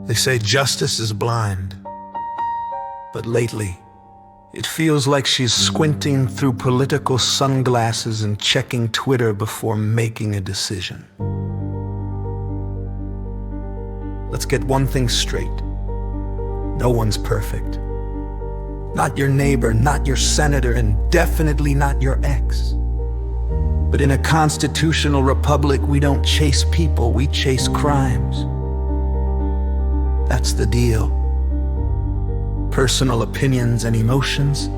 They say justice is blind, but lately, it feels like she's squinting through political sunglasses and checking Twitter before making a decision. Let's get one thing straight. No one's perfect. Not your neighbor, not your senator, and definitely not your ex. But in a constitutional republic, we don't chase people, we chase crimes. That's the deal. Personal opinions and emotions,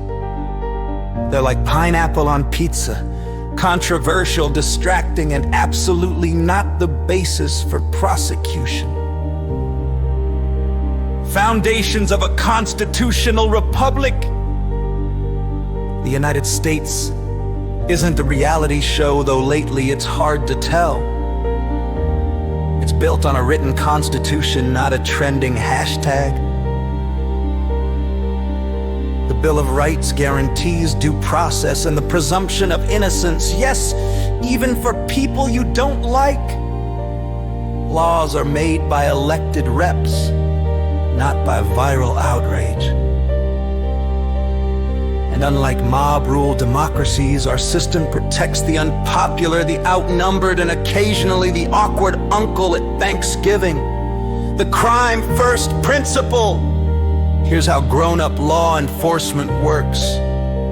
they're like pineapple on pizza. Controversial, distracting, and absolutely not the basis for prosecution. Foundations of a constitutional republic. The United States isn't a reality show, though lately it's hard to tell. It's built on a written constitution, not a trending hashtag. The Bill of Rights guarantees due process and the presumption of innocence, yes, even for people you don't like. Laws are made by elected reps, not by viral outrage. And unlike mob-rule democracies, our system protects the unpopular, the outnumbered, and occasionally the awkward uncle at Thanksgiving. The crime first principle. Here's how grown-up law enforcement works.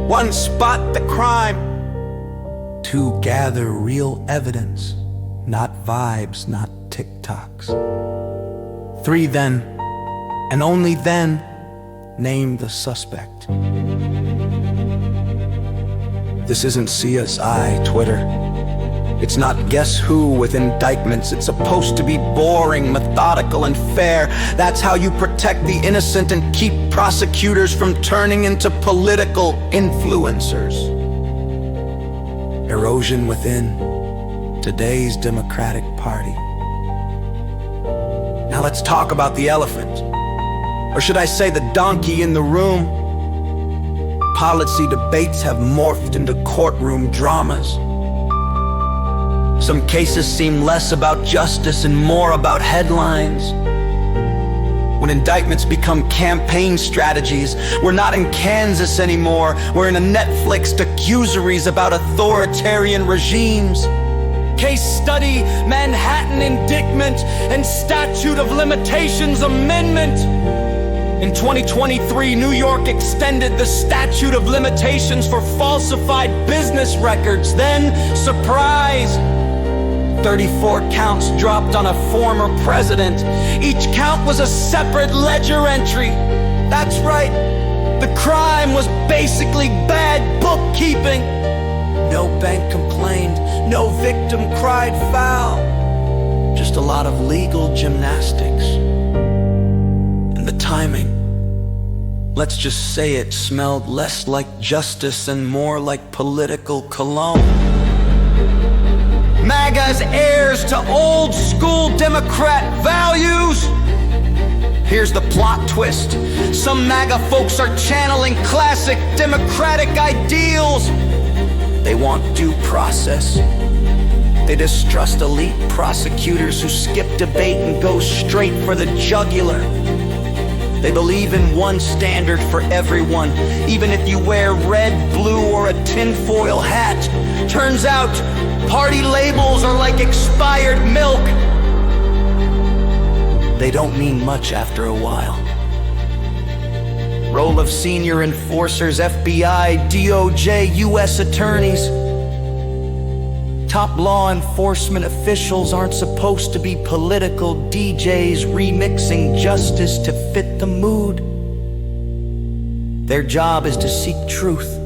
1, spot the crime. 2, gather real evidence, not vibes, not TikToks. 3, then, and only then, name the suspect. This isn't CSI Twitter. It's not Guess Who with indictments. It's supposed to be boring, methodical, and fair. That's how you protect the innocent and keep prosecutors from turning into political influencers. Erosion within today's Democratic Party. Now let's talk about the elephant. Or should I say the donkey in the room? Policy debates have morphed into courtroom dramas. Some cases seem less about justice and more about headlines. When indictments become campaign strategies, we're not in Kansas anymore. We're in a Netflix accusaries about authoritarian regimes. Case study, Manhattan indictment, and statute of limitations amendment. In 2023, New York extended the statute of limitations for falsified business records. Then, surprise, 34 counts dropped on a former president. Each count was a separate ledger entry. That's right, the crime was basically bad bookkeeping. No bank complained, no victim cried foul. Just a lot of legal gymnastics. And the timing, let's just say it smelled less like justice and more like political cologne. MAGA's heirs to old school Democrat values. Here's the plot twist. Some MAGA folks are channeling classic Democratic ideals. They want due process. They distrust elite prosecutors who skip debate and go straight for the jugular. They believe in one standard for everyone, even if you wear red, blue, or a tinfoil hat. Turns out, party labels are like expired milk. They don't mean much after a while. Role of senior enforcers, FBI, DOJ, US attorneys. Top law enforcement officials aren't supposed to be political DJs remixing justice to fit the mood. Their job is to seek truth,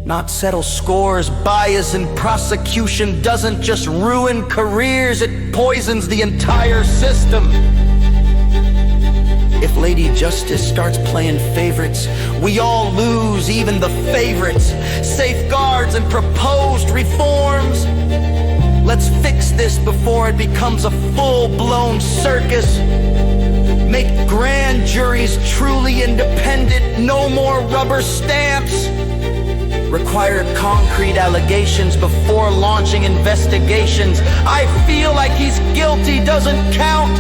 not settle scores. Bias in prosecution doesn't just ruin careers, it poisons the entire system. If Lady Justice starts playing favorites, we all lose, even the favorites. Safeguards and proposed reforms. Let's fix this before it becomes a full-blown circus. Make grand juries truly independent, no more rubber stamps. Require concrete allegations before launching investigations. I feel like he's guilty doesn't count.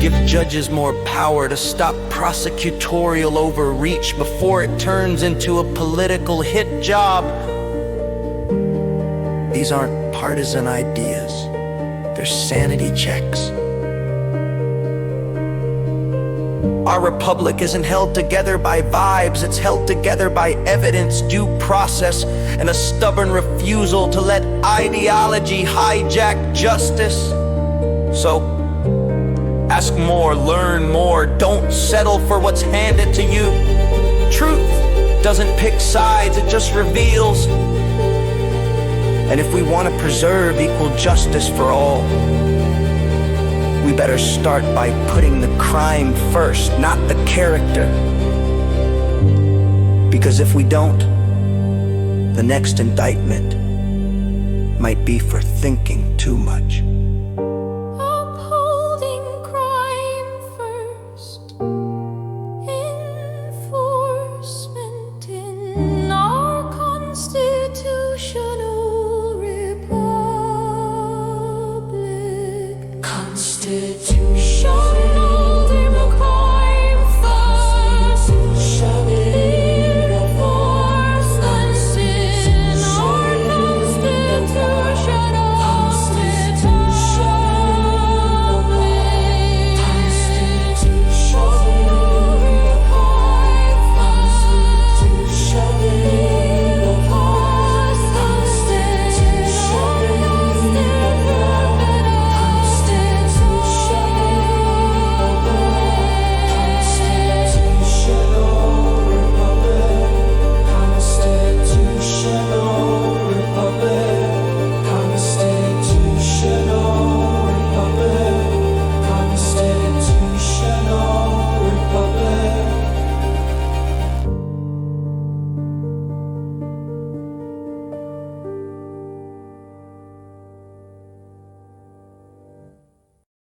Give judges more power to stop prosecutorial overreach before it turns into a political hit job. These aren't partisan ideas, they're sanity checks. Our republic isn't held together by vibes, it's held together by evidence, due process, and a stubborn refusal to let ideology hijack justice. So, ask more, learn more, don't settle for what's handed to you. Truth doesn't pick sides, it just reveals. And if we want to preserve equal justice for all, we better start by putting the crime first, not the character. Because if we don't, the next indictment might be for thinking too much.